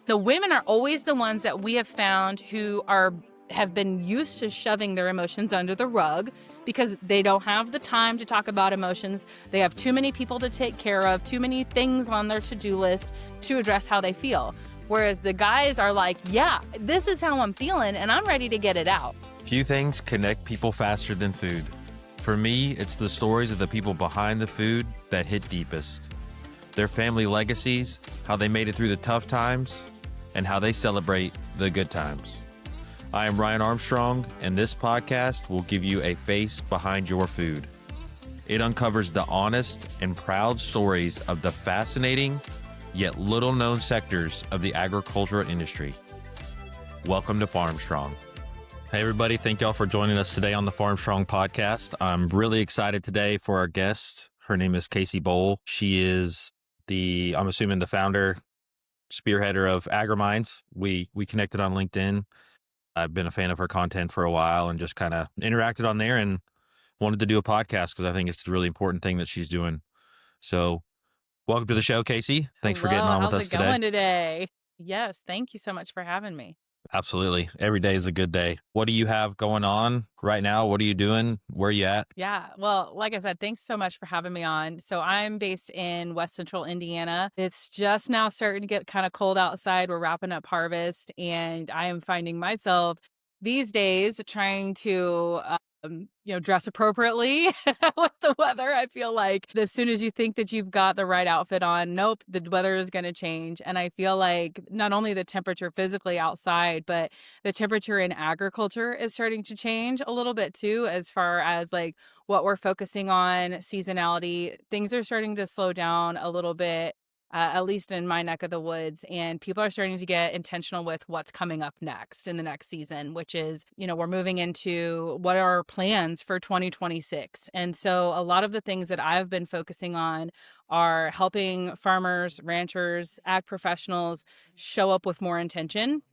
The women are always the ones that we have found who have been used to shoving their emotions under the rug because they don't have the time to talk about emotions. They have too many people to take care of, too many things on their to-do list to address how they feel. Whereas the guys are like, yeah, this is how I'm feeling and I'm ready to get it out. Few things connect people faster than food. For me, it's the stories of the people behind the food that hit deepest. Their family legacies, how they made it through the tough times, and how they celebrate the good times. I am Ryan Armstrong, and this podcast will give you a face behind your food. It uncovers the honest and proud stories of the fascinating yet little-known sectors of the agricultural industry. Welcome to Farmstrong. Hey everybody, thank y'all for joining us today on the Farmstrong podcast. I'm really excited today for our guest. Her name is Kacee Bohle. She is I'm assuming the founder, spearheader of AgriMinds. We connected on LinkedIn. I've been a fan of her content for a while and just kind of interacted on there and wanted to do a podcast because I think it's a really important thing that she's doing. So welcome to the show, Kacee. Thanks for getting on with us today. How's it going today? Yes, thank you so much for having me. Absolutely. Every day is a good day. What do you have going on right now? What are you doing? Where are you at? Yeah, well, like I said, thanks so much for having me on. So I'm based in West Central Indiana. It's just now starting to get kind of cold outside. We're wrapping up harvest, and I am finding myself these days trying to dress appropriately with the weather. I feel like as soon as you think that you've got the right outfit on, nope, the weather is going to change. And I feel like not only the temperature physically outside, but the temperature in agriculture is starting to change a little bit too, as far as like what we're focusing on, seasonality. Things are starting to slow down a little bit. At least in my neck of the woods. And people are starting to get intentional with what's coming up next in the next season, which is, we're moving into what are our plans for 2026. And so a lot of the things that I've been focusing on are helping farmers, ranchers, ag professionals show up with more intention,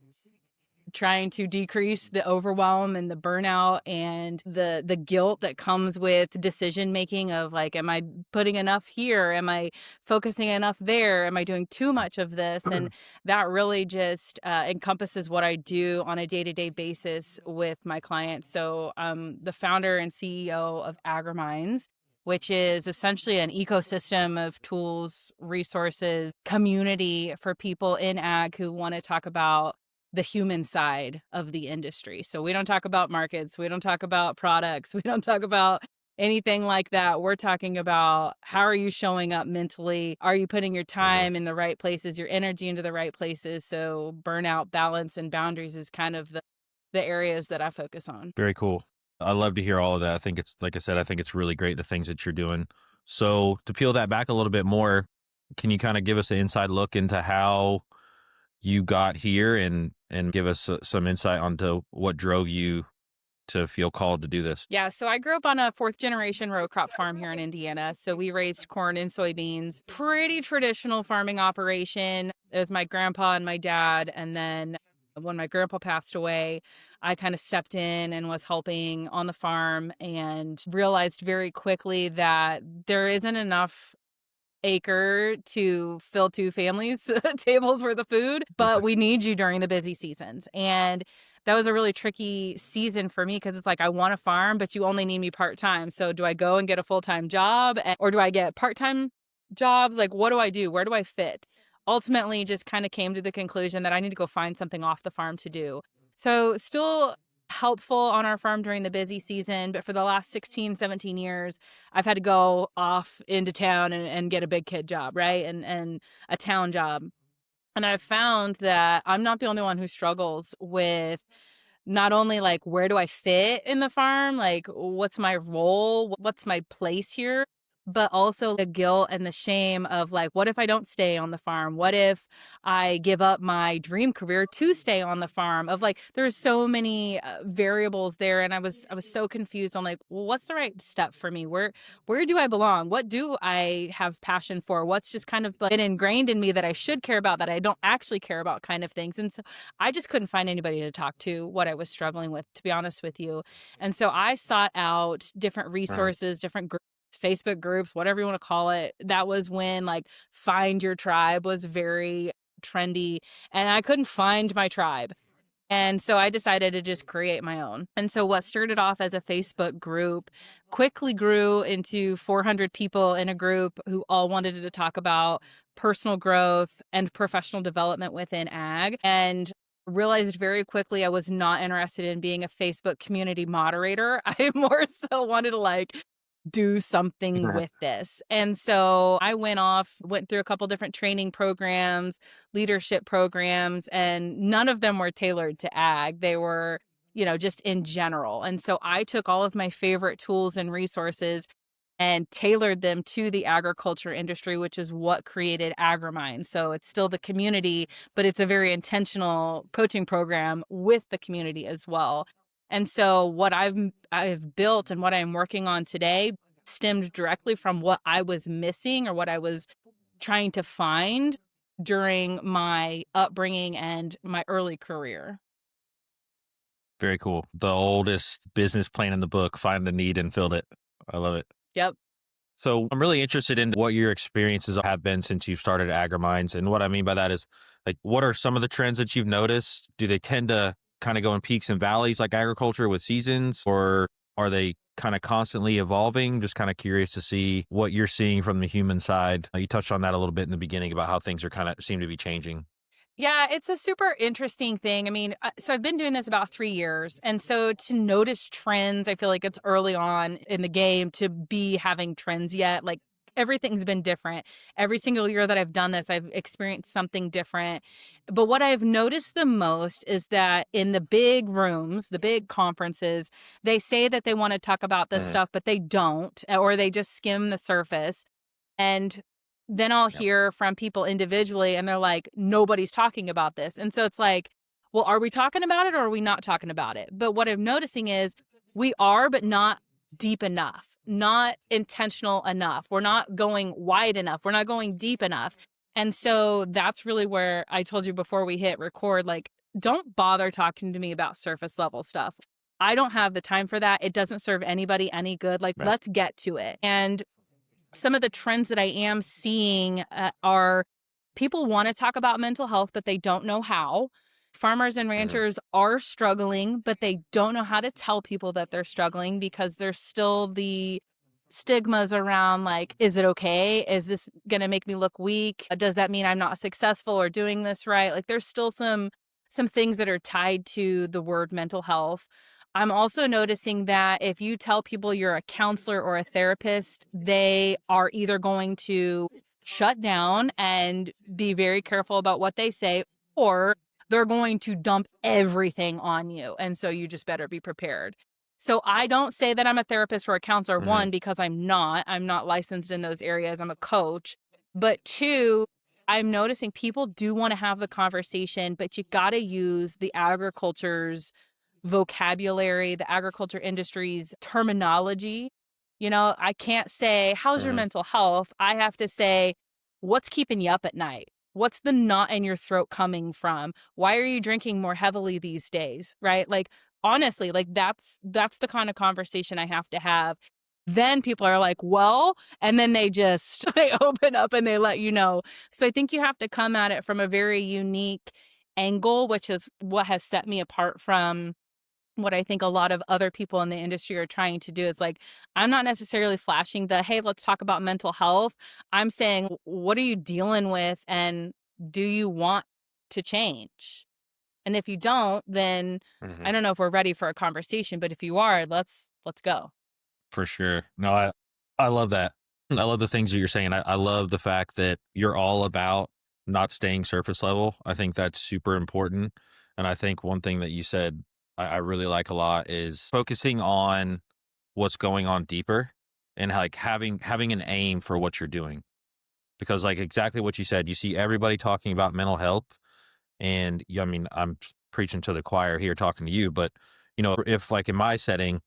trying to decrease the overwhelm and the burnout and the guilt that comes with decision making of like, am I putting enough here? Am I focusing enough there? Am I doing too much of this? And that really just encompasses what I do on a day-to-day basis with my clients. So the founder and CEO of AgriMinds, which is essentially an ecosystem of tools, resources, community for people in ag who want to talk about the human side of the industry. So we don't talk about markets. We don't talk about products. We don't talk about anything like that. We're talking about how are you showing up mentally? Are you putting your time in the right places, your energy into the right places? So burnout, balance, and boundaries is kind of the areas that I focus on. Very cool. I love to hear all of that. I think it's, like I said, I think it's really great, the things that you're doing. So to peel that back a little bit more, can you kind of give us an inside look into how you got here and give us some insight onto what drove you to feel called to do this? Yeah, so I grew up on a 4th generation row crop farm here in Indiana. So we raised corn and soybeans, pretty traditional farming operation. It was my grandpa and my dad. And then when my grandpa passed away, I kind of stepped in and was helping on the farm and realized very quickly that there isn't enough acre to fill 2 families' tables worth of food, but we need you during the busy seasons. And that was a really tricky season for me because it's like, I want to farm, but you only need me part-time. So do I go and get a full-time job or do I get part-time jobs? Like, what do I do? Where do I fit? Ultimately, just kind of came to the conclusion that I need to go find something off the farm to do. So still helpful on our farm during the busy season, but for the last 16, 17 years, I've had to go off into town and get a big kid job, right? And a town job. And I've found that I'm not the only one who struggles with not only like, where do I fit in the farm? Like, what's my role? What's my place here? But also the guilt and the shame of like, what if I don't stay on the farm? What if I give up my dream career to stay on the farm? Of like, there's so many variables there. And I was so confused on like, well, what's the right step for me? Where do I belong? What do I have passion for? What's just kind of been ingrained in me that I should care about that I don't actually care about kind of things. And so I just couldn't find anybody to talk to what I was struggling with, to be honest with you. And so I sought out different resources, different groups, Facebook groups, whatever you want to call it. That was when like Find Your Tribe was very trendy, and I couldn't find my tribe. And so I decided to just create my own. And so what started off as a Facebook group quickly grew into 400 people in a group who all wanted to talk about personal growth and professional development within ag. And realized very quickly I was not interested in being a Facebook community moderator. I more so wanted to do something with this. And so I went through a couple different training programs, leadership programs, and none of them were tailored to ag. They were, just in general. And so I took all of my favorite tools and resources and tailored them to the agriculture industry, which is what created AgriMinds. So it's still the community, but it's a very intentional coaching program with the community as well. And so what I've built and what I'm working on today stemmed directly from what I was missing or what I was trying to find during my upbringing and my early career. Very cool. The oldest business plan in the book, find the need and filled it. I love it. Yep. So I'm really interested in what your experiences have been since you've started AgriMinds. And what I mean by that is, what are some of the trends that you've noticed? Do they tend to kind of go in peaks and valleys like agriculture with seasons, or are they kind of constantly evolving? Just kind of curious to see what you're seeing from the human side. You touched on that a little bit in the beginning about how things are kind of seem to be changing. Yeah, it's a super interesting thing. I mean, so I've been doing this about 3 years. And so to notice trends, I feel like it's early on in the game to be having trends yet. Like everything's been different. Every single year that I've done this, I've experienced something different. But what I've noticed the most is that in the big rooms, the big conferences, they say that they want to talk about this stuff, but they don't, or they just skim the surface. And then I'll hear from people individually and they're like, nobody's talking about this. And so it's like, well, are we talking about it or are we not talking about it? But what I'm noticing is we are, but not deep enough, not intentional enough. We're not going wide enough. We're not going deep enough. And so that's really where I told you before we hit record, don't bother talking to me about surface level stuff. I don't have the time for that. It doesn't serve anybody any good. Let's get to it. And some of the trends that I am seeing are people want to talk about mental health, but they don't know how. Farmers and ranchers are struggling, but they don't know how to tell people that they're struggling because there's still the stigmas around is it okay? Is this going to make me look weak? Does that mean I'm not successful or doing this right? There's still some things that are tied to the word mental health. I'm also noticing that if you tell people you're a counselor or a therapist, they are either going to shut down and be very careful about what they say, or they're going to dump everything on you. And so you just better be prepared. So I don't say that I'm a therapist or a counselor, one, because I'm not licensed in those areas. I'm a coach. But two, I'm noticing people do want to have the conversation, but you got to use the agriculture's vocabulary, the agriculture industry's terminology. I can't say, how's your mental health? I have to say, what's keeping you up at night? What's the knot in your throat coming from? Why are you drinking more heavily these days? Right? Honestly, that's the kind of conversation I have to have. Then people are like, well, and then they open up and they let you know. So I think you have to come at it from a very unique angle, which is what has set me apart from what I think a lot of other people in the industry are trying to do. Is I'm not necessarily flashing hey, let's talk about mental health. I'm saying, what are you dealing with and do you want to change? And if you don't, then I don't know if we're ready for a conversation, but if you are, let's go. For sure. No, I love that. I love the things that you're saying. I love the fact that you're all about not staying surface level. I think that's super important. And I think one thing that you said I really like a lot is focusing on what's going on deeper and having an aim for what you're doing. Because exactly what you said, you see everybody talking about mental health. And I mean, I'm preaching to the choir here talking to you, but if in my setting,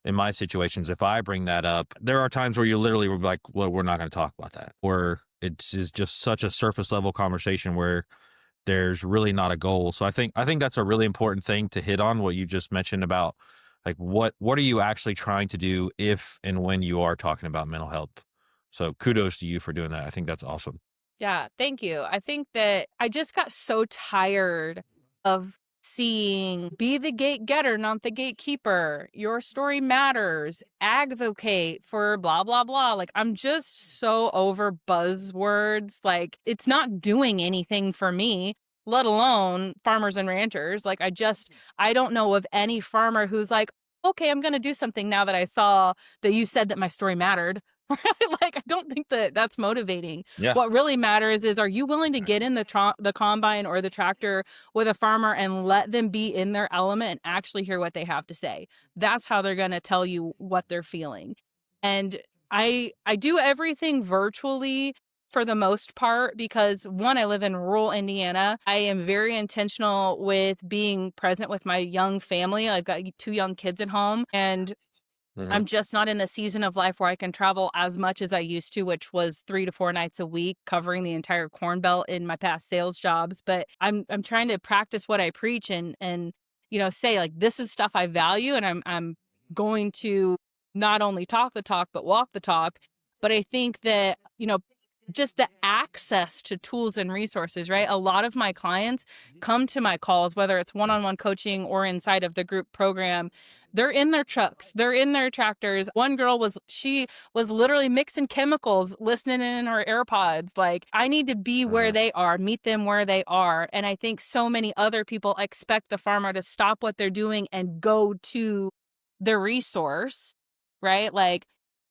in my situations, if I bring that up, there are times where you literally will be like, well, we're not going to talk about that. Or it's just such a surface level conversation where there's really not a goal. So I think that's a really important thing to hit on, what you just mentioned about what are you actually trying to do if and when you are talking about mental health. So kudos to you for doing that. I think that's awesome. Yeah, thank you. I think that I just got so tired of seeing be the gate getter, not the gatekeeper. Your story matters. Advocate for blah, blah, blah. Like, I'm just so over buzzwords. Like, it's not doing anything for me, let alone farmers and ranchers. Like, I don't know of any farmer who's like, okay, I'm going to do something now that I saw that you said that my story mattered. Like, I don't think that that's motivating. Yeah. What really matters is, are you willing to get in the combine or the tractor with a farmer and let them be in their element and actually hear what they have to say? That's how they're going to tell you what they're feeling. And I do everything virtually for the most part because, one, I live in rural Indiana. I am very intentional with being present with my young family. I've got 2 young kids at home, and Hmm. I'm just not in the season of life where I can travel as much as I used to, which was 3 to 4 nights a week, covering the entire Corn Belt in my past sales jobs. But I'm trying to practice what I preach and say, like, this is stuff I value, and I'm going to not only talk the talk but walk the talk. But I think that, just the access to tools and resources, right? A lot of my clients come to my calls, whether it's one-on-one coaching or inside of the group program. They're in their trucks, they're in their tractors. One girl she was literally mixing chemicals, listening in her AirPods. Like, I need to be where Hmm. they are, meet them where they are. And I think so many other people expect the farmer to stop what they're doing and go to the resource, right? Like,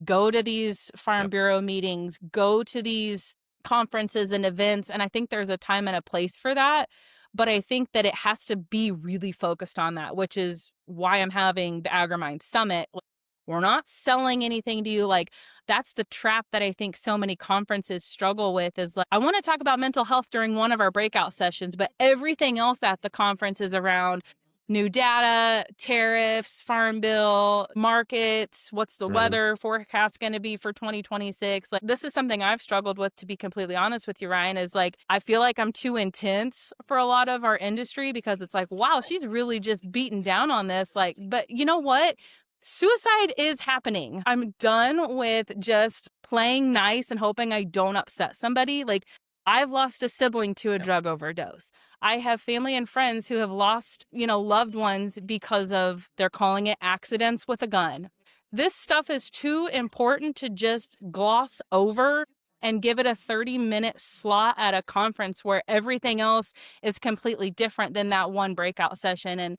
go to these farm Yep. bureau meetings, go to these conferences and events. And I think there's a time and a place for that. But I think that it has to be really focused on that, which is why I'm having the AgriMinds Summit. Like, we're not selling anything to you. Like, that's the trap that I think so many conferences struggle with is, like, I want to talk about mental health during one of our breakout sessions, but everything else at the conference is around new data, tariffs, farm bill, markets, what's the Hmm. weather forecast going to be for 2026? Like, this is something I've struggled with, to be completely honest with you, Ryan, is like, I feel like I'm too intense for a lot of our industry because it's like, wow, she's really just beaten down on this. Like, but you know what? Suicide is happening. I'm done with just playing nice and hoping I don't upset somebody. Like, I've lost a sibling to a Yep. drug overdose. I have family and friends who have lost, loved ones because of, they're calling it accidents with a gun. This stuff is too important to just gloss over and give it a 30-minute slot at a conference where everything else is completely different than that one breakout session. And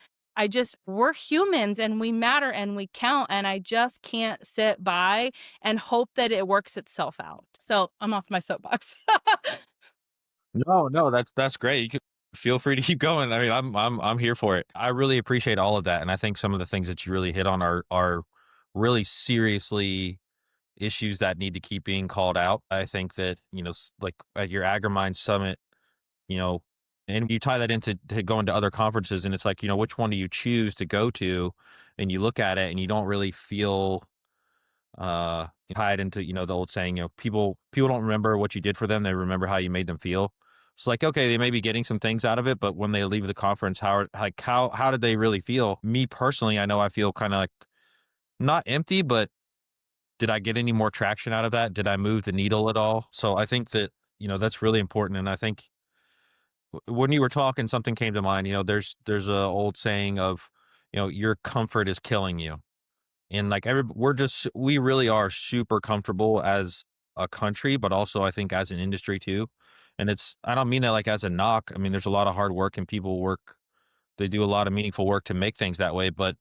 we're humans and we matter and we count. And I just can't sit by and hope that it works itself out. So I'm off my soapbox. No, no, that's great. You can feel free to keep going. I mean, I'm here for it. I really appreciate all of that, and I think some of the things that you really hit on are really seriously issues that need to keep being called out. I think that like at your AgriMind summit, you know, and you tie that into going to other conferences, and it's like which one do you choose to go to, and you look at it and you don't really feel tie it into the old saying, people don't remember what you did for them, they remember how you made them feel. It's like, okay, they may be getting some things out of it, but when they leave the conference, how did they really feel? Me personally, I know I feel kind of like not empty, but did I get any more traction out of that? Did I move the needle at all? So I think that that's really important. And I think when you were talking, something came to mind. There's a old saying of your comfort is killing you. And like we really are super comfortable as a country, but also I think as an industry too. And I don't mean that like as a knock. I mean, there's a lot of hard work and people work, they do a lot of meaningful work to make things that way, but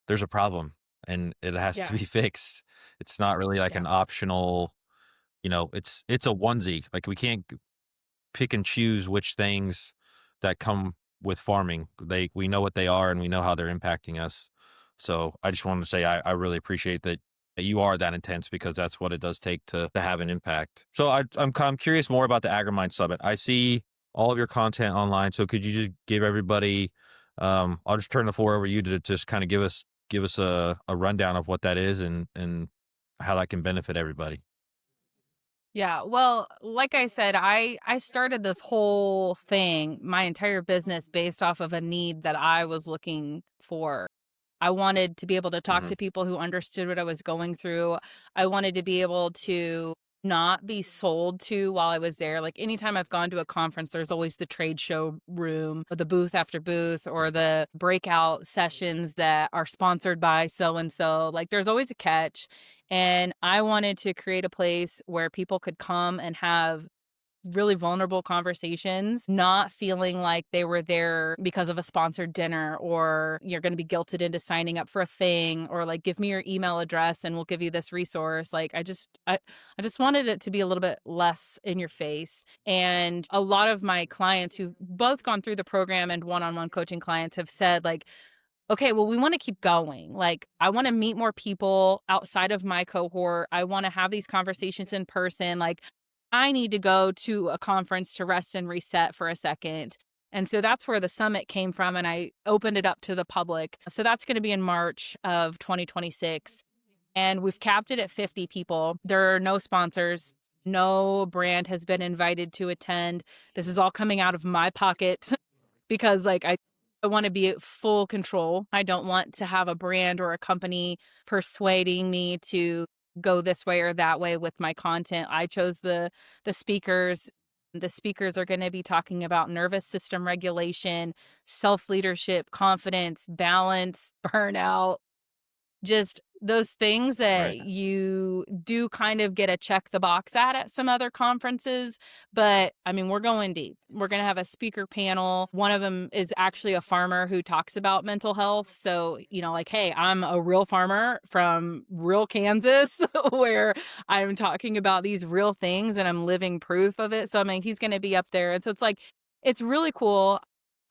there's a problem and it has to Yeah. be fixed. It's not really like Yeah. an optional, it's a onesie. Like we can't pick and choose which things that come with farming. We know what they are and we know how they're impacting us. So I just wanted to say I really appreciate that you are that intense because that's what it does take to have an impact. So I'm curious more about the AgriMind Summit. I see all of your content online. So could you just give everybody I'll just turn the floor over to you to just kind of give us a rundown of what that is and how that can benefit everybody. Yeah, well, like I said, I started this whole thing, my entire business, based off of a need that I was looking for. I wanted to be able to talk Hmm. to people who understood what I was going through. I wanted to be able to not be sold to while I was there. Like anytime I've gone to a conference, there's always the trade show room, or the booth after booth, or the breakout sessions that are sponsored by so and so. Like there's always a catch. And I wanted to create a place where people could come and have really vulnerable conversations, not feeling like they were there because of a sponsored dinner, or you're going to be guilted into signing up for a thing, or like give me your email address and we'll give you this resource. Like I just wanted it to be a little bit less in your face. And a lot of my clients who've both gone through the program and one-on-one coaching clients have said like, okay, well, we want to keep going. Like, I want to meet more people outside of my cohort. I want to have these conversations in person. Like, I need to go to a conference to rest and reset for a second. And so that's where the summit came from. And I opened it up to the public. So that's going to be in March of 2026. And we've capped it at 50 people. There are no sponsors. No brand has been invited to attend. This is all coming out of my pocket because like I want to be at full control. I don't want to have a brand or a company persuading me to go this way or that way with my content. I chose the speakers. The speakers are going to be talking about nervous system regulation, self-leadership, confidence, balance, burnout, just those things that Right. you do kind of get a check the box at some other conferences. But I mean, we're going deep. We're going to have a speaker panel. One of them is actually a farmer who talks about mental health. So, you know, like, hey, I'm a real farmer from real Kansas where I'm talking about these real things and I'm living proof of it. So, I mean, he's going to be up there. And so it's like, it's really cool.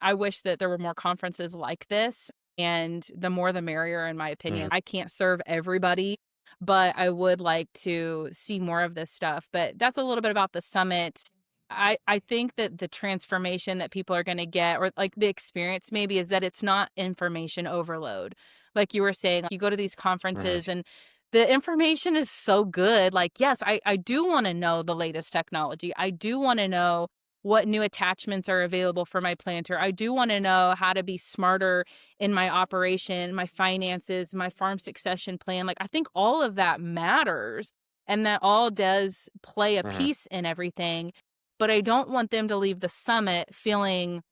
I wish that there were more conferences like this. And the more the merrier, in my opinion. Mhm. I can't serve everybody, but I would like to see more of this stuff. But that's a little bit about the summit. I think that the transformation that people are going to get, or like the experience maybe, is that it's not information overload. Like you were saying, you go to these conferences Right. and the information is so good. Like, yes, I do want to know the latest technology. I do want to know what new attachments are available for my planter. I do want to know how to be smarter in my operation, my finances, my farm succession plan. Like, I think all of that matters and that all does play a Mhm. piece in everything. But I don't want them to leave the summit feeling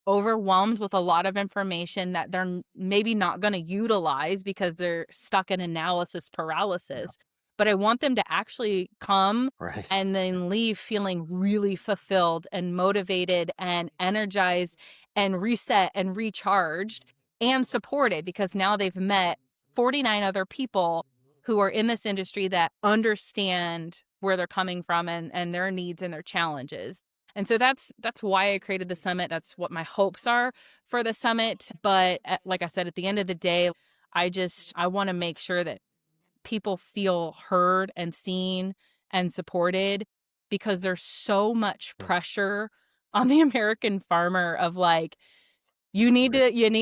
overwhelmed with a lot of information that they're maybe not going to utilize because they're stuck in analysis Yeah. paralysis. But I want them to actually come Right. and then leave feeling really fulfilled and motivated and energized and reset and recharged and supported, because now they've met 49 other people who are in this industry that understand where they're coming from and their needs and their challenges. And so that's why I created the summit. That's what my hopes are for the summit. But like I said, at the end of the day, I want to make sure that people feel heard and seen and supported, because there's so much Yeah. pressure on the American farmer of like, Right. you need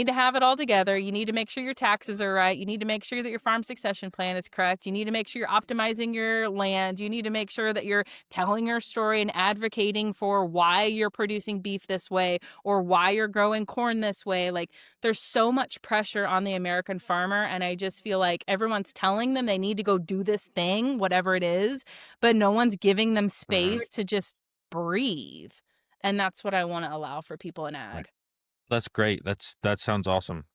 to have it all together. You need to make sure your taxes are right. You need to make sure that your farm succession plan is correct. You need to make sure you're optimizing your land. You need to make sure that you're telling your story and advocating for why you're producing beef this way or why you're growing corn this way. Like, there's so much pressure on the American farmer, and I just feel like everyone's telling them they need to go do this thing, whatever it is, but no one's giving them Mhm. space to just breathe. And that's what I want to allow for people in Right. ag. That's great. That sounds awesome.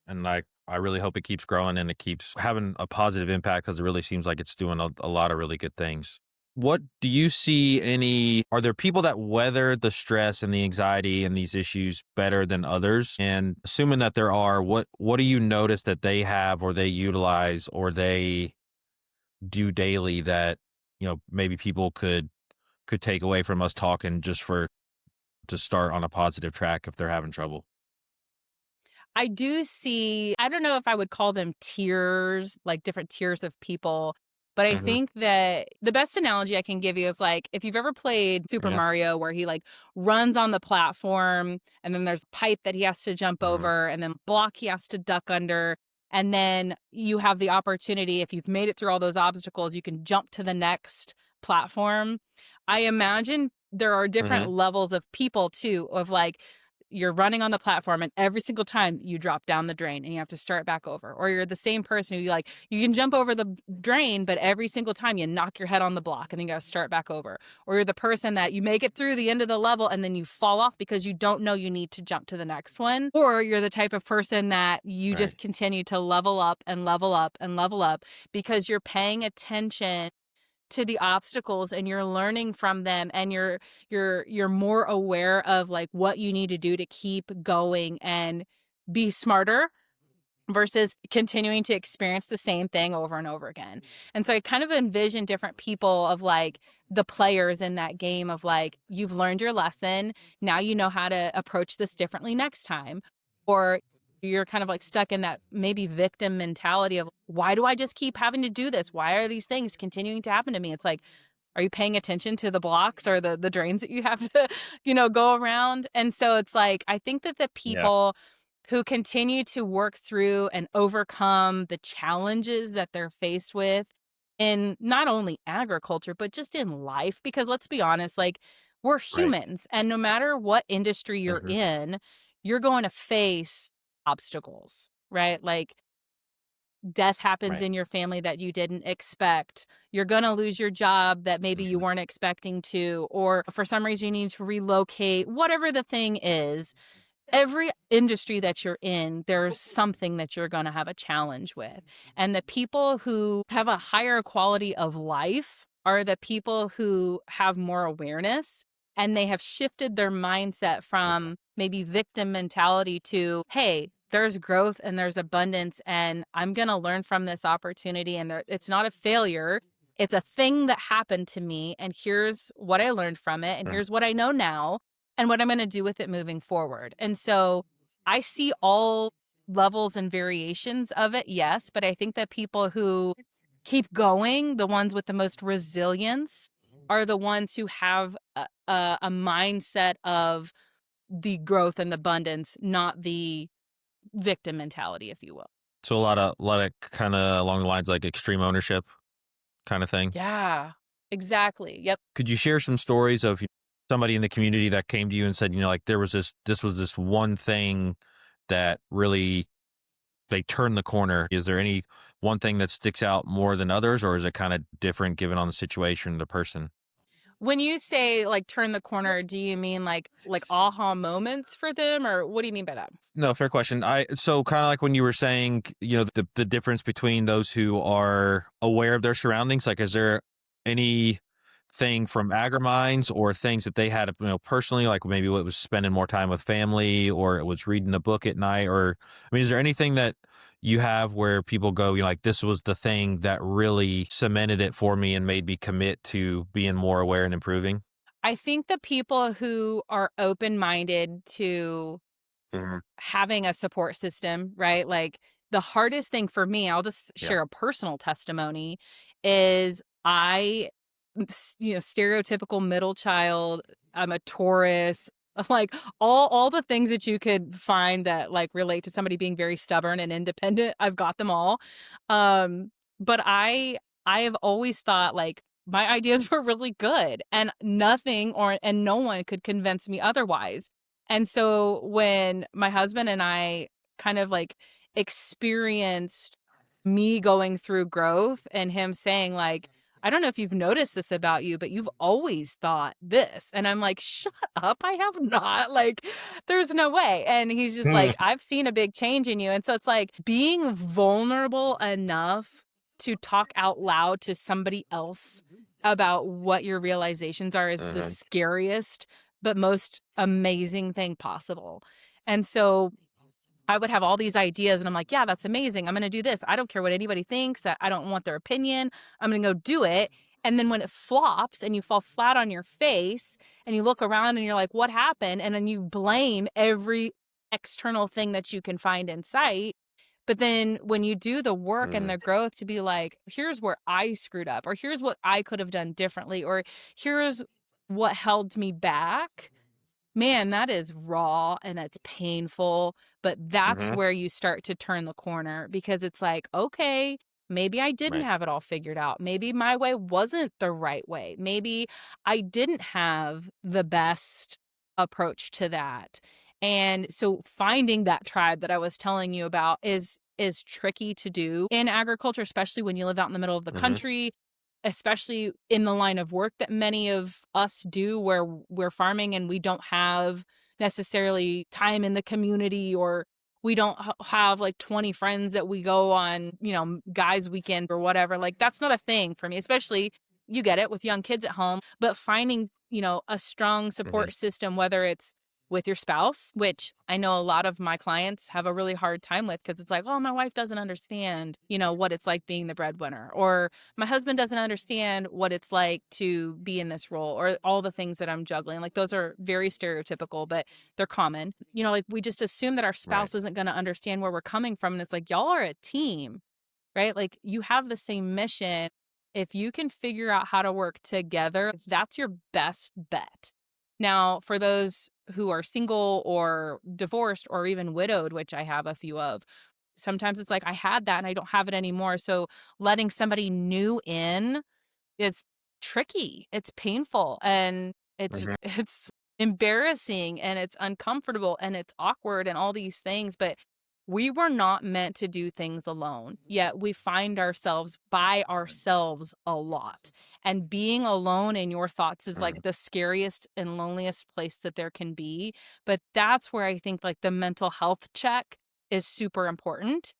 And I really hope it keeps growing and it keeps having a positive impact because it really seems like it's doing a lot of really good things. What do you see are there people that weather the stress and the anxiety and these issues better than others? And assuming that there are, what do you notice that they have or they utilize or they do daily that, maybe people could take away from us talking just to start on a positive track if they're having trouble? I do see, I don't know if I would call them tiers, like different tiers of people, but I Mhm. think that the best analogy I can give you is like if you've ever played Super Yeah. Mario where he like runs on the platform and then there's a pipe that he has to jump Mhm. over and then block he has to duck under. And then you have the opportunity, if you've made it through all those obstacles, you can jump to the next platform. I imagine there are different Mhm. levels of people too, of like, you're running on the platform and every single time you drop down the drain and you have to start back over. Or you're the same person who you can jump over the drain, but every single time you knock your head on the block and then you got to start back over. Or you're the person that you make it through the end of the level and then you fall off because you don't know you need to jump to the next one. Or you're the type of person that you just continue to level up and level up and level up because you're paying attention to the obstacles and you're learning from them, and you're more aware of like what you need to do to keep going and be smarter versus continuing to experience the same thing over and over again. And so I kind of envision different people of like the players in that game of like, you've learned your lesson, now you know how to approach this differently next time. Or you're kind of like stuck in that maybe victim mentality of, why do I just keep having to do this? Why are these things continuing to happen to me? It's like, are you paying attention to the blocks or the drains that you have to, go around? And so it's like, I think that the Yeah. people who continue to work through and overcome the challenges that they're faced with in not only agriculture, but just in life, because let's be honest, like, we're Right. humans, and no matter what industry you're Hmm. in, you're going to face obstacles, right? Like, death happens Right. in your family that you didn't expect. You're going to lose your job that maybe you Hmm. weren't expecting to, or for some reason you need to relocate, whatever the thing is. Every industry that you're in, there's something that you're going to have a challenge with. And the people who have a higher quality of life are the people who have more awareness, and they have shifted their mindset from maybe victim mentality to, hey, there's growth and there's abundance, and I'm going to learn from this opportunity. And it's not a failure. It's a thing that happened to me. And here's what I learned from it. And here's what I know now and what I'm going to do with it moving forward. And so I see all levels and variations of it, yes, but I think that people who keep going, the ones with the most resilience, are the ones who have a mindset of the growth and abundance, not the victim mentality, if you will. So a lot of kind of along the lines like extreme ownership kind of thing. Yeah, exactly. Yep. Could you share some stories of somebody in the community that came to you and said, like there was this one thing that really they turned the corner? Is there any one thing that sticks out more than others, or is it kind of different given on the situation, the person? When you say like turn the corner, do you mean like aha moments for them, or what do you mean by that? No, fair question. I so kind of like when you were saying, the difference between those who are aware of their surroundings. Like, is there any thing from AgriMinds or things that they had, personally, like maybe it was spending more time with family, or it was reading a book at night, or I mean, is there anything that you have where people go, like this was the thing that really cemented it for me and made me commit to being more aware and improving? I think the people who are open-minded to Hmm. having a support system, right? Like, the hardest thing for me, I'll just Yeah. share a personal testimony, is stereotypical middle child. I'm a Taurus, like all the things that you could find that like relate to somebody being very stubborn and independent. I've got them all. But I have always thought like my ideas were really good, and no one could convince me otherwise. And so when my husband and I kind of like experienced me going through growth and him saying like, I don't know if you've noticed this about you, but you've always thought this. And I'm like, shut up. I have not. Like, there's no way. And he's just like, I've seen a big change in you. And so it's like being vulnerable enough to talk out loud to somebody else about what your realizations are is the Hmm. scariest but most amazing thing possible. And so I would have all these ideas and I'm like, yeah, that's amazing. I'm going to do this. I don't care what anybody thinks. I don't want their opinion. I'm going to go do it. And then when it flops and you fall flat on your face and you look around and you're like, what happened? And then you blame every external thing that you can find in sight. But then when you do the work and the growth to be like, here's where I screwed up, or here's what I could have done differently, or here's what held me back, man, that is raw and that's painful. But that's Hmm. where you start to turn the corner, because it's like, okay, maybe I didn't Right. have it all figured out. Maybe my way wasn't the right way. Maybe I didn't have the best approach to that. And so finding that tribe that I was telling you about is tricky to do in agriculture, especially when you live out in the middle of the Hmm. country, especially in the line of work that many of us do where we're farming and we don't have necessarily time in the community, or we don't have like 20 friends that we go on, guys weekend or whatever. Like that's not a thing for me, especially you get it with young kids at home, but finding, a strong Hmm. support system, whether it's with your spouse, which I know a lot of my clients have a really hard time with because it's like, oh, my wife doesn't understand, what it's like being the breadwinner, or my husband doesn't understand what it's like to be in this role, or all the things that I'm juggling. Like those are very stereotypical, but they're common. Like we just assume that our Right. spouse isn't going to understand where we're coming from. And it's like, y'all are a team, right? Like you have the same mission. If you can figure out how to work together, that's your best bet. Now, for those who are single or divorced or even widowed, which I have a few of, sometimes it's like I had that and I don't have it anymore. So letting somebody new in is tricky. It's painful and it's Hmm. it's embarrassing and it's uncomfortable and it's awkward and all these things, but we were not meant to do things alone. Yet we find ourselves by ourselves a lot. And being alone in your thoughts is Hmm. like the scariest and loneliest place that there can be. But that's where I think like the mental health check is super important,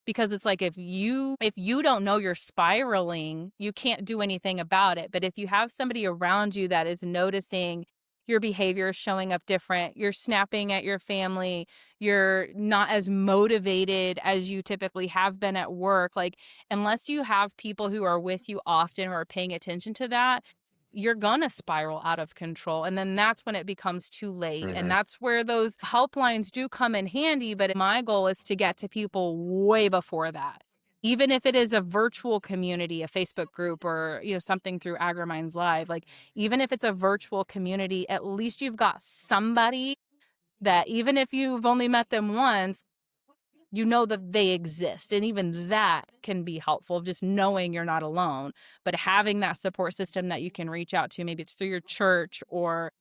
because it's like if you don't know you're spiraling, you can't do anything about it. But if you have somebody around you that is noticing your behavior is showing up different, you're snapping at your family, you're not as motivated as you typically have been at work, like unless you have people who are with you often or are paying attention to that, you're gonna spiral out of control. And then that's when it becomes too late. And Hmm. that's where those helplines do come in handy. But my goal is to get to people way before that. Even if it is a virtual community, a Facebook group, or something through AgriMinds Live, like even if it's a virtual community, at least you've got somebody that even if you've only met them once, you know that they exist. And even that can be helpful, just knowing you're not alone, but having that support system that you can reach out to. Maybe it's through your church or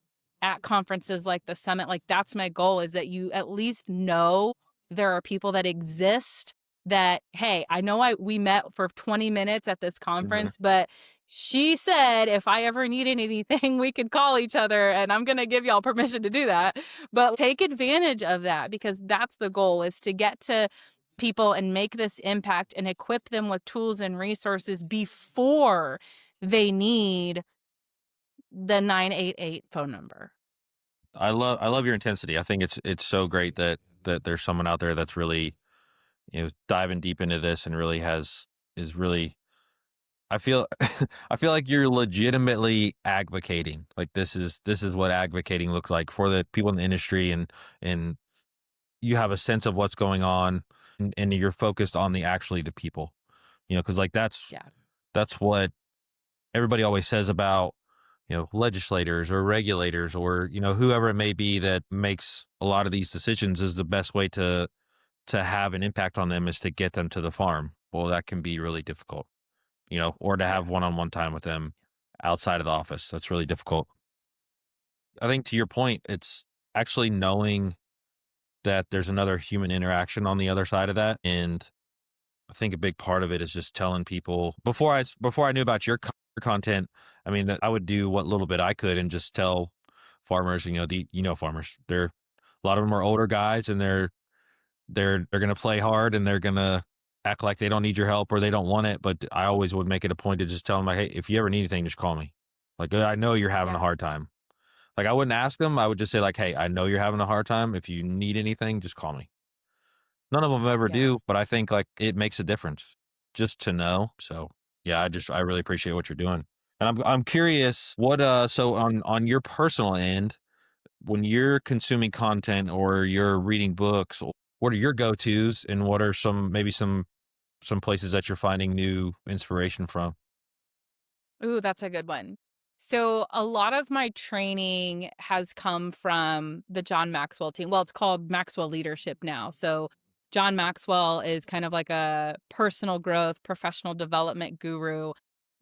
at conferences like the summit. Like that's my goal, is that you at least know there are people that exist, that, hey, I know we met for 20 minutes at this Hmm. conference, but she said if I ever needed anything, we could call each other, and I'm going to give y'all permission to do that. But take advantage of that, because that's the goal, is to get to people and make this impact and equip them with tools and resources before they need the 988 phone number. I love your intensity. I think it's so great that there's someone out there that's really, diving deep into this and really is really. I feel I feel like you're legitimately advocating. Like this is what advocating looks like for the people in the industry, and you have a sense of what's going on, and you're focused on the people. Because like Yeah. that's what everybody always says about, legislators or regulators or, whoever it may be that makes a lot of these decisions, is the best way to have an impact on them is to get them to the farm. Well, that can be really difficult, or to Yeah. have one-on-one time with them outside of the office. That's really difficult. I think to your point, it's actually knowing that there's another human interaction on the other side of that. And I think a big part of it is just telling people before I knew about your content. I mean, that I would do what little bit I could and just tell farmers, farmers. They're a lot of them are older guys, and they're going to play hard, and they're going to act like they don't need your help or they don't want it. But I always would make it a point to just tell them, like, hey, if you ever need anything, just call me. Like, I know you're having a Yeah. hard time. Like, I wouldn't ask them. I would just say, like, hey, I know you're having a hard time. If you need anything, just call me. None of them ever Yeah. do, but I think like it makes a difference just to know. So yeah, I really appreciate what you're doing. And I'm curious what so on your personal end, when you're consuming content or you're reading books, what are your go-tos, and what are some places that you're finding new inspiration from? Ooh, that's a good one. So a lot of my training has come from the John Maxwell team. Well, it's called Maxwell Leadership now. So John Maxwell is kind of like a personal growth, professional development guru.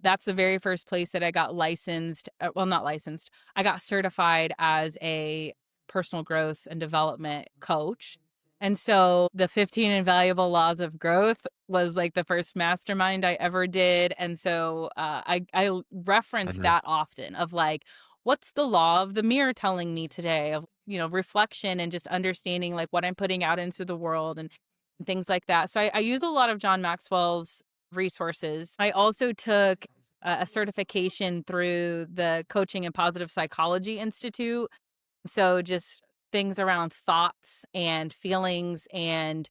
That's the very first place that I got licensed. Well, not licensed. I got certified as a personal growth and development coach. And so the 15 Invaluable Laws of Growth was like the first mastermind I ever did. And so I reference Mhm. that often of like, what's the law of the mirror telling me today of, reflection and just understanding like what I'm putting out into the world and things like that. So I use a lot of John Maxwell's resources. I also took a certification through the Coaching and Positive Psychology Institute, so just things around thoughts and feelings and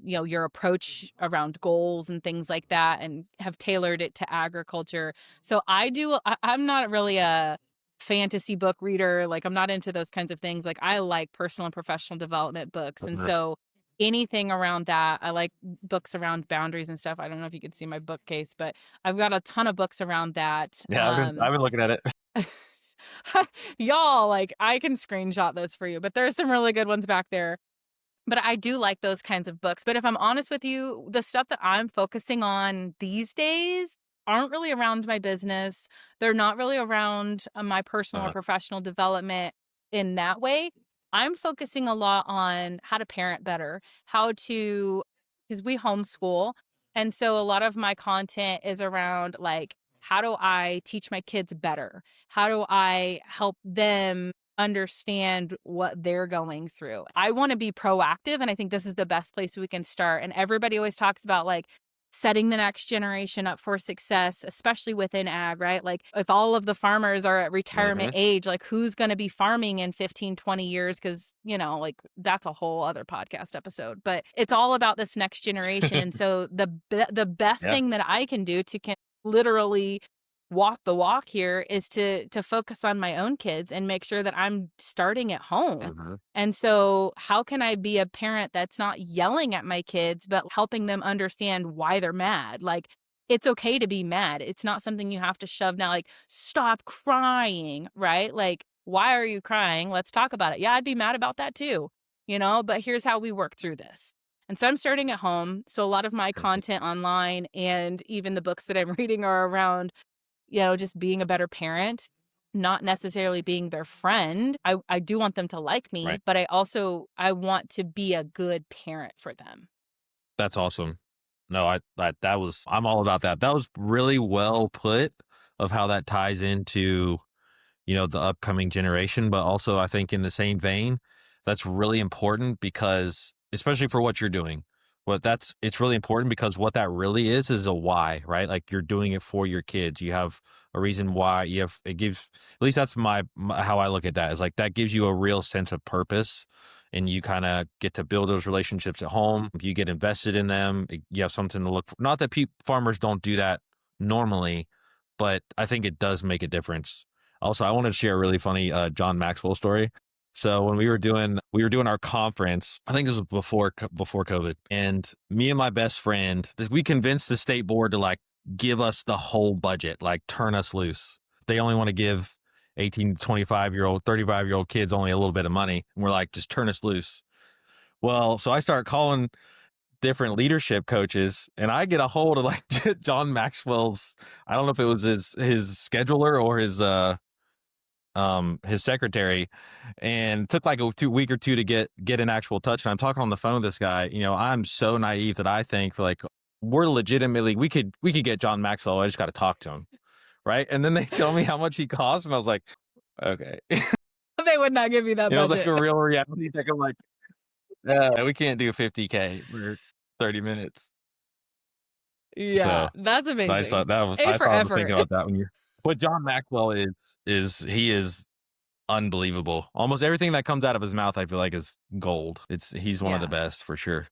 your approach around goals and things like that, and have tailored it to agriculture. So I'm not really a fantasy book reader. Like I'm not into those kinds of things. Like I like personal and professional development books. And Mhm. so anything around that, I like books around boundaries and stuff. I don't know if you could see my bookcase, but I've got a ton of books around that. Yeah, I've been looking at it. Y'all, like I can screenshot this for you, but there's some really good ones back there. But I do like those kinds of books. But if I'm honest with you, the stuff that I'm focusing on these days aren't really around my business. They're not really around my personal or Uh-huh. professional development in that way. I'm focusing a lot on how to parent better, because we homeschool. And so a lot of my content is around like, how do I teach my kids better? How do I help them understand what they're going through? I want to be proactive, and I think this is the best place we can start. And everybody always talks about like setting the next generation up for success, especially within ag, right? Like if all of the farmers are at retirement Mhm. age, like who's going to be farming in 15, 20 years? Because, like that's a whole other podcast episode, but it's all about this next generation. And so the best Yeah. thing that I can do to literally walk the walk here is to focus on my own kids and make sure that I'm starting at home. Mhm. And so how can I be a parent that's not yelling at my kids but helping them understand why they're mad? Like it's okay to be mad. It's not something you have to shove down, like stop crying, right? Like why are you crying? Let's talk about it. Yeah, I'd be mad about that too. But here's how we work through this. And so I'm starting at home. So a lot of my Mhm. content online and even the books that I'm reading are around, just being a better parent, not necessarily being their friend. I do want them to like me, Right. but I want to be a good parent for them. That's awesome. No, that was I'm all about that. That was really well put of how that ties into, the upcoming generation, but also I think in the same vein, that's really important because especially for what you're doing. It's really important because what that really is a why, right? Like you're doing it for your kids. You have a reason why it gives, at least that's how I look at that, is like that gives you a real sense of purpose, and you kind of get to build those relationships at home. If you get invested in them, you have something to look for. Not that farmers don't do that normally, but I think it does make a difference. Also, I wanted to share a really funny John Maxwell story. So when we were doing our conference, I think this was before COVID, and me and my best friend, we convinced the state board to like give us the whole budget, like turn us loose. They only want to give 18 to 25-year-old, 35-year-old kids only a little bit of money, and we're like, just turn us loose. Well, so I start calling different leadership coaches, and I get a hold of like John Maxwell's. I don't know if it was his scheduler or his secretary, and it took like a week or two to get an actual touch. And I'm talking on the phone with this guy. I'm so naive that I think like we're legitimately we could get John Maxwell. I just got to talk to him, right? And then they tell me how much he costs, and I was like, okay. They would not give you that It was like budget. a real reality check. I'm like, we can't do 50K for 30 minutes. Yeah, So that's I just amazing. thought A I for thought I was effort. thinking about that when you. What John Maxwell is he is unbelievable. Almost everything that comes out of his mouth, I feel like, is gold. He's one of the Yeah. best for sure.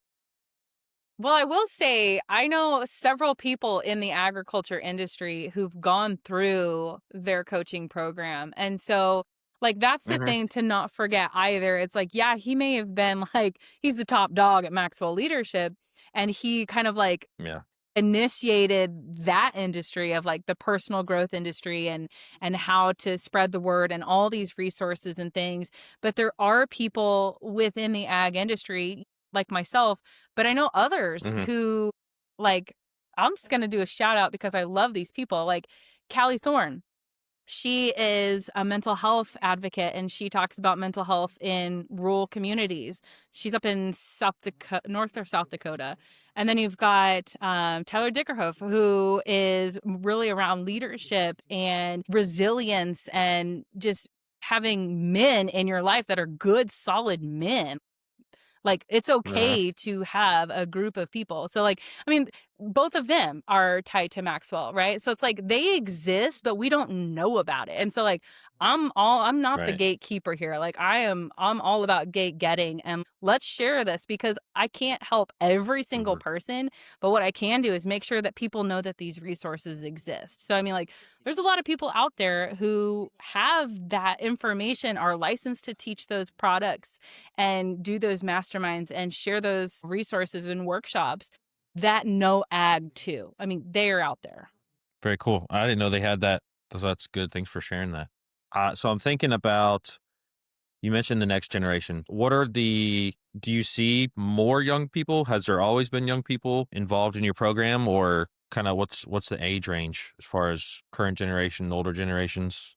Well, I will say I know several people in the agriculture industry who've gone through their coaching program. And so, like, that's the Mhm. thing to not forget either. It's like, yeah, he may have been like, he's the top dog at Maxwell Leadership. And he kind of like Yeah. initiated that industry of like the personal growth industry and how to spread the word and all these resources and things. But there are people within the ag industry like myself, but I know others Mhm. who, like, I'm just going to do a shout out because I love these people, like Callie Thorne. She is a mental health advocate, and she talks about mental health in rural communities. She's up in North or South Dakota. And then you've got Tyler Dickerhoff, who is really around leadership and resilience and just having men in your life that are good, solid men. Like, it's Uh, okay to have a group of people. So, like, I mean, both of them are tied to Maxwell, right? So it's like they exist, but we don't know about it. And so, like, I'm not the right. gatekeeper here. Like, I'm all about gate getting, and let's share this because I can't help every single Mhm. person, but what I can do is make sure that people know that these resources exist. So I mean, like, there's a lot of people out there who have that information, are licensed to teach those products and do those masterminds and share those resources and workshops that know ag too. I mean, they are out there. Very cool. I didn't know they had that. So that's good. Thanks for sharing that. So I'm thinking about, you mentioned the next generation. Do you see more young people? Has there always been young people involved in your program, or kind of what's the age range as far as current generation, older generations?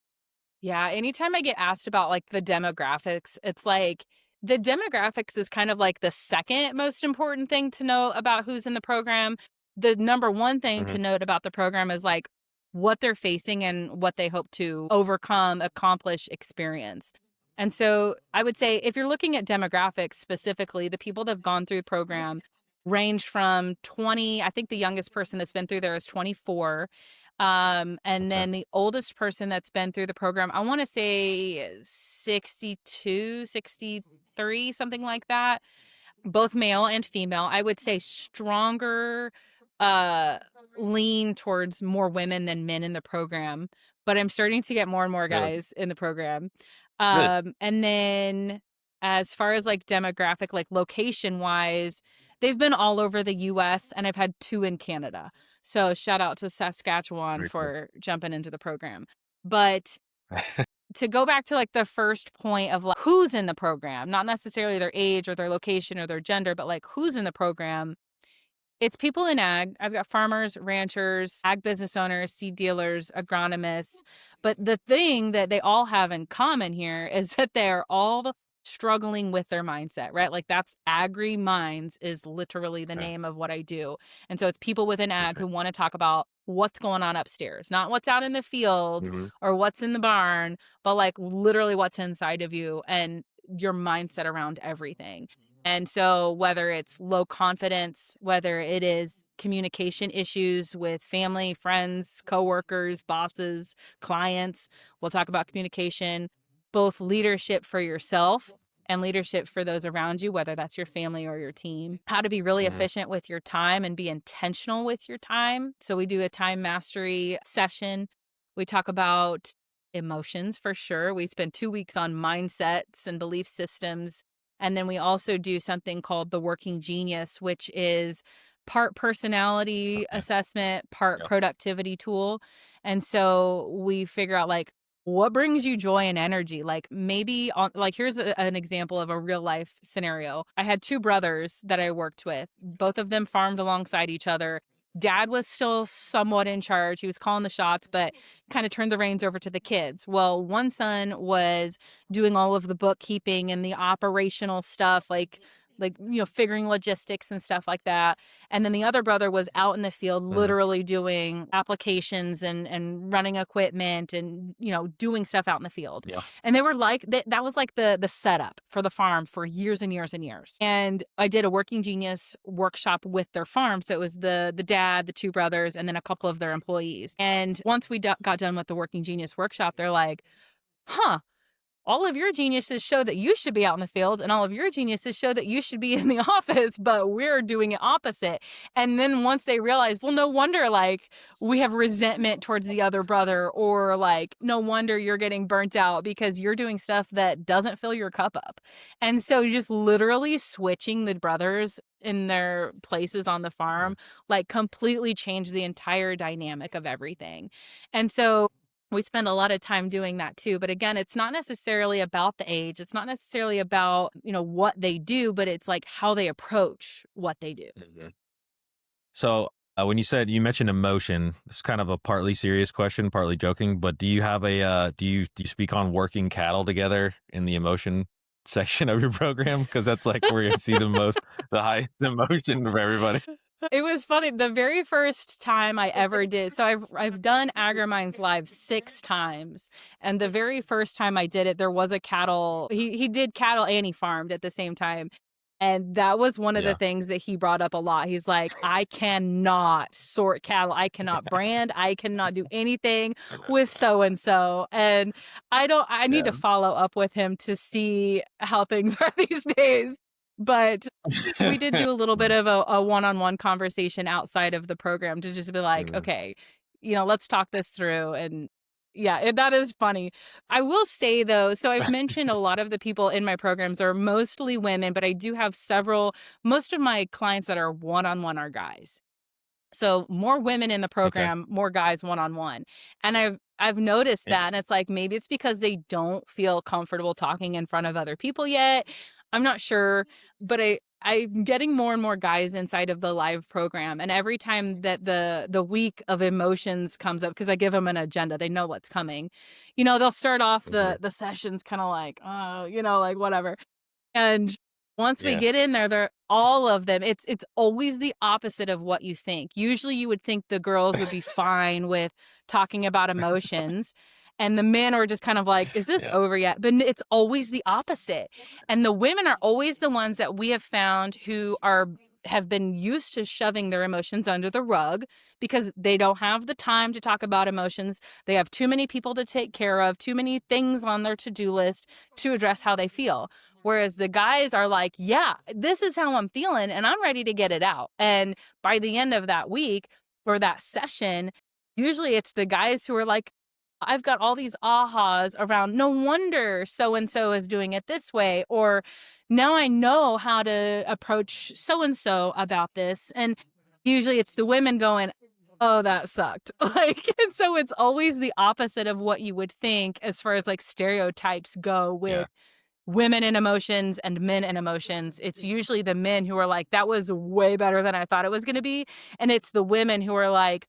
Yeah, anytime I get asked about like the demographics, it's like the demographics is kind of like the second most important thing to know about who's in the program. The number one thing Hmm. to note about the program is like what they're facing and what they hope to overcome, accomplish, experience. And so I would say if you're looking at demographics specifically, the people that have gone through the program range from 20, I think the youngest person that's been through there is 24. And Okay. then the oldest person that's been through the program, I want to say 62, 63, something like that. Both male and female. I would say stronger uh lean towards more women than men in the program, but I'm starting to get more and more Really guys in the program. good. And then as far as like demographic, like location wise, they've been all over the US and I've had two in Canada. So shout out to Saskatchewan Very cool. for jumping into the program. But to go back to like the first point of like who's in the program, not necessarily their age or their location or their gender, but like who's in the program. It's people in ag. I've got farmers, ranchers, ag business owners, seed dealers, agronomists. But the thing that they all have in common here is that they're all struggling with their mindset, right? Like that's AgriMinds is literally the Okay. name of what I do. And so it's people within ag who Perfect. want to talk about what's going on upstairs, not what's out in the field Hmm. or what's in the barn, but like literally what's inside of you and your mindset around everything. And so, whether it's low confidence, whether it is communication issues with family, friends, coworkers, bosses, clients, we'll talk about communication, both leadership for yourself and leadership for those around you, whether that's your family or your team, how to be really Hmm. efficient with your time and be intentional with your time. So, we do a time mastery session. We talk about emotions for sure. We spend 2 weeks on mindsets and belief systems, and then we also do something called the working genius, which is part personality Okay. assessment, part Yeah. productivity tool. And so we figure out like what brings you joy and energy. Like maybe on like here's an example of a real life scenario. I had two brothers that I worked with. Both of them farmed alongside each other. Dad was still somewhat in charge. He was calling the shots, but kind of turned the reins over to the kids. Well, one son was doing all of the bookkeeping and the operational stuff, figuring logistics and stuff like that. And then the other brother was out in the field Hmm. literally doing applications and running equipment and doing stuff out in the field. Yeah. And they were like that was like the setup for the farm for years and years and years. And I did a working genius workshop with their farm. So it was the dad, the two brothers, and then a couple of their employees. And once we got done with the working genius workshop, they're like, huh, all of your geniuses show that you should be out in the field and all of your geniuses show that you should be in the office, but we're doing it opposite. And then once they realize, well, no wonder like we have resentment towards the other brother, or like no wonder you're getting burnt out because you're doing stuff that doesn't fill your cup up. And so you're just literally switching the brothers in their places on the Hmm. farm like completely changed the entire dynamic of everything. And so we spend a lot of time doing that too. But again, it's not necessarily about the age. It's not necessarily about, what they do, but it's like how they approach what they do. Hmm. So When you mentioned emotion, it's kind of a partly serious question, partly joking. But do you have do you speak on working cattle together in the emotion section of your program? Because that's like where you see the highest emotion of everybody. It was funny. The very first time I ever did, so I've done AgriMinds Live 6 times, and the very first time I did it, there was a cattle. He did cattle and he farmed at the same time, and that was one of the Yeah, things that he brought up a lot. He's like, I cannot sort cattle, I cannot brand, I cannot do anything with so and so, and I don't. I need yeah, to follow up with him to see how things are these days, but we did do a little bit Mm, of a one-on-one conversation outside of the program to just be like, mm. okay, let's talk this through. And yeah, that is funny. I will say though, so I've mentioned a lot of the people in my programs are mostly women, but I do have most of my clients that are one-on-one are guys. So more women in the Okay. program, more guys one-on-one. And I've noticed that, and Interesting. it's like maybe it's because they don't feel comfortable talking in front of other people yet. I'm not sure, but I'm getting more and more guys inside of the live program, and every time that the week of emotions comes up, because I give them an agenda, they know what's coming. They'll start off Mhm. the sessions kind of like, oh, like whatever. And once we Yeah. get in there, they're all of them. It's always the opposite of what you think. Usually you would think the girls would be fine with talking about emotions, and the men are just kind of like, is this Yeah. over yet? But it's always the opposite. And the women are always the ones that we have found who have been used to shoving their emotions under the rug because they don't have the time to talk about emotions. They have too many people to take care of, too many things on their to-do list to address how they feel. Whereas the guys are like, yeah, this is how I'm feeling and I'm ready to get it out. And by the end of that week or that session, usually it's the guys who are like, I've got all these ahas around, no wonder so and so is doing it this way. Or now I know how to approach so and so about this. And usually it's the women going, oh, that sucked. And so it's always the opposite of what you would think as far as like stereotypes go with Yeah. women and emotions and men and emotions. It's usually the men who are like, that was way better than I thought it was going to be. And it's the women who are like,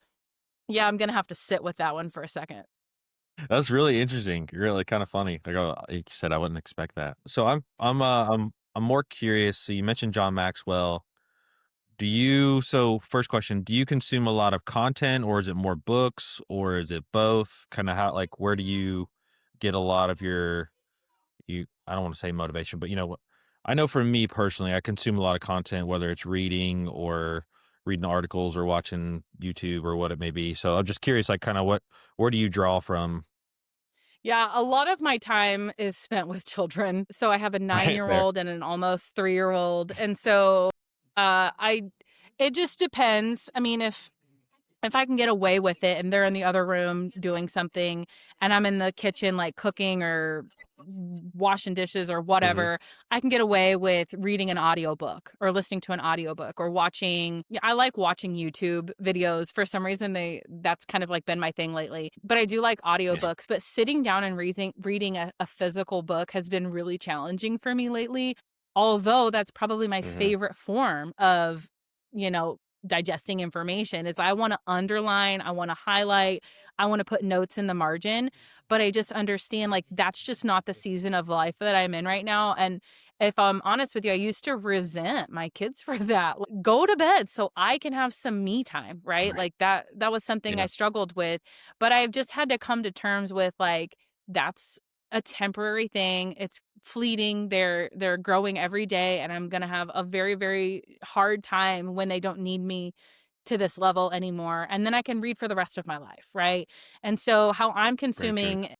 yeah, I'm going to have to sit with that one for a second. That's really interesting. Really kind of funny. Like you said, I wouldn't expect that. So I'm more curious. So you mentioned John Maxwell. So first question, do you consume a lot of content, or is it more books, or is it both? Kind of how, like, where do you get a lot of I don't want to say motivation, but you know what? I know for me personally, I consume a lot of content, whether it's reading or reading articles or watching YouTube or what it may be. So I'm just curious, like, kind of where do you draw from? Yeah, a lot of my time is spent with children. So I have a 9 Right year there. old and an almost 3 year old. And so I, it just depends. I mean, if I can get away with it and they're in the other room doing something and I'm in the kitchen like cooking or washing dishes or Hmm. whatever, I can get away with reading an audiobook or listening to an audiobook or watching. I like watching YouTube videos. For some reason that's kind of like been my thing lately. But I do like Yeah. audiobooks, but sitting down and reading a physical book has been really challenging for me lately. Although that's probably my Hmm. favorite form of, you know, digesting information is I want to underline, I want to highlight, I want to put notes in the margin, but I just understand like that's just not the season of life that I'm in right now. And if I'm honest with you, I used to resent my kids for that. Like, go to bed so I can have some me time, right? Like that was something I Yeah. struggled with, but I've just had to come to terms with like that's a temporary thing. It's fleeting. They're growing every day and I'm going to have a very very hard time when they don't need me to this level anymore, and then I can read for the rest of my life, right? And so how I'm Very true. consuming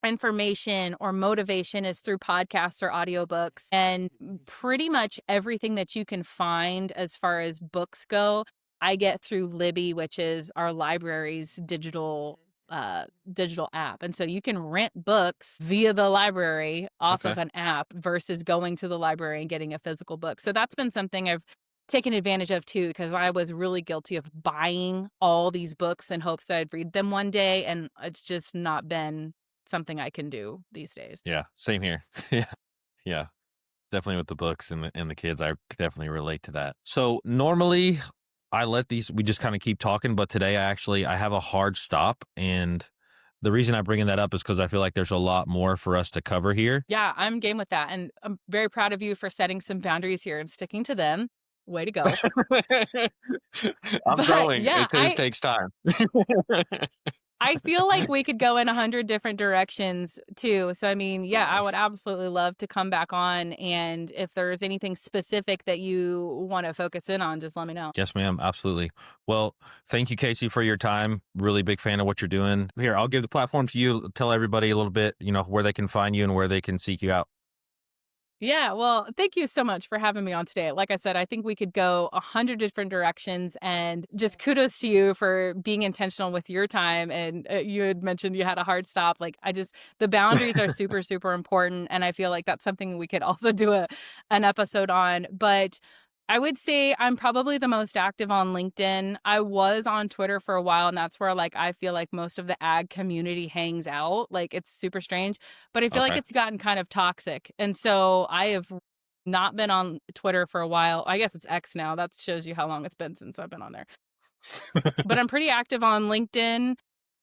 information or motivation is through podcasts or audiobooks, and pretty much everything that you can find as far as books go, I get through Libby, which is our library's digital app. And so you can rent books via the library off Okay. of an app versus going to the library and getting a physical book. So that's been something I've taken advantage of too, because I was really guilty of buying all these books in hopes that I'd read them one day, and it's just not been something I can do these days. Yeah. Same here. Yeah. Yeah. Definitely with the books and the kids, I could definitely relate to that. So normally, we just kind of keep talking, but today I have a hard stop. And the reason I'm bringing that up is because I feel like there's a lot more for us to cover here. Yeah, I'm game with that. And I'm very proud of you for setting some boundaries here and sticking to them. Way to go. I'm But growing yeah, because it takes time. I feel like we could go in 100 different directions too. So, I mean, yeah, I would absolutely love to come back on. And if there's anything specific that you want to focus in on, just let me know. Yes, ma'am. Absolutely. Well, thank you, Kacee, for your time. Really big fan of what you're doing. Here, I'll give the platform to you. Tell everybody a little bit, where they can find you and where they can seek you out. Yeah, well, thank you so much for having me on today. Like I said, I think we could go 100 different directions, and just kudos to you for being intentional with your time. And you had mentioned you had a hard stop. Like, the boundaries are super, super important. And I feel like that's something we could also do an episode on. But I would say I'm probably the most active on LinkedIn. I was on Twitter for a while, and that's where I feel like most of the ag community hangs out. Like, it's super strange, but I feel like Okay. it's gotten kind of toxic. And so I have not been on Twitter for a while. I guess it's X now. That shows you how long it's been since I've been on there. But I'm pretty active on LinkedIn.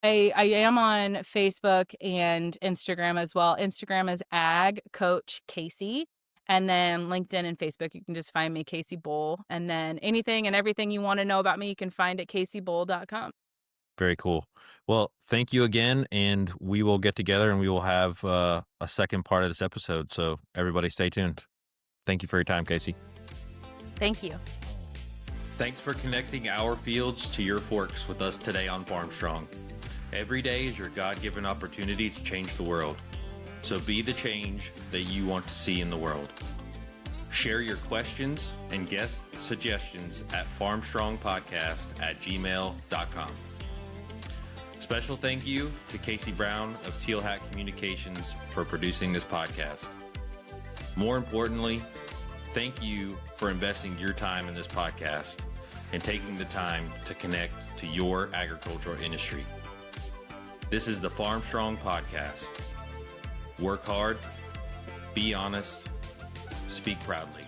I am on Facebook and Instagram as well. Instagram is Ag Coach Kacee. And then LinkedIn and Facebook, you can just find me, Kacee Bohle. And then anything and everything you want to know about me, you can find at kaceebohle.com. Very cool. Well, thank you again. And we will get together and we will have a second part of this episode. So everybody stay tuned. Thank you for your time, Kacee. Thank you. Thanks for connecting our fields to your forks with us today on Armstrong. Every day is your God-given opportunity to change the world. So be the change that you want to see in the world. Share your questions and guest suggestions at farmstrongpodcast@gmail.com. Special thank you to Casey Brown of Teal Hat Communications for producing this podcast. More importantly, thank you for investing your time in this podcast and taking the time to connect to your agricultural industry. This is the Farmstrong Podcast. Work hard, be honest, speak proudly.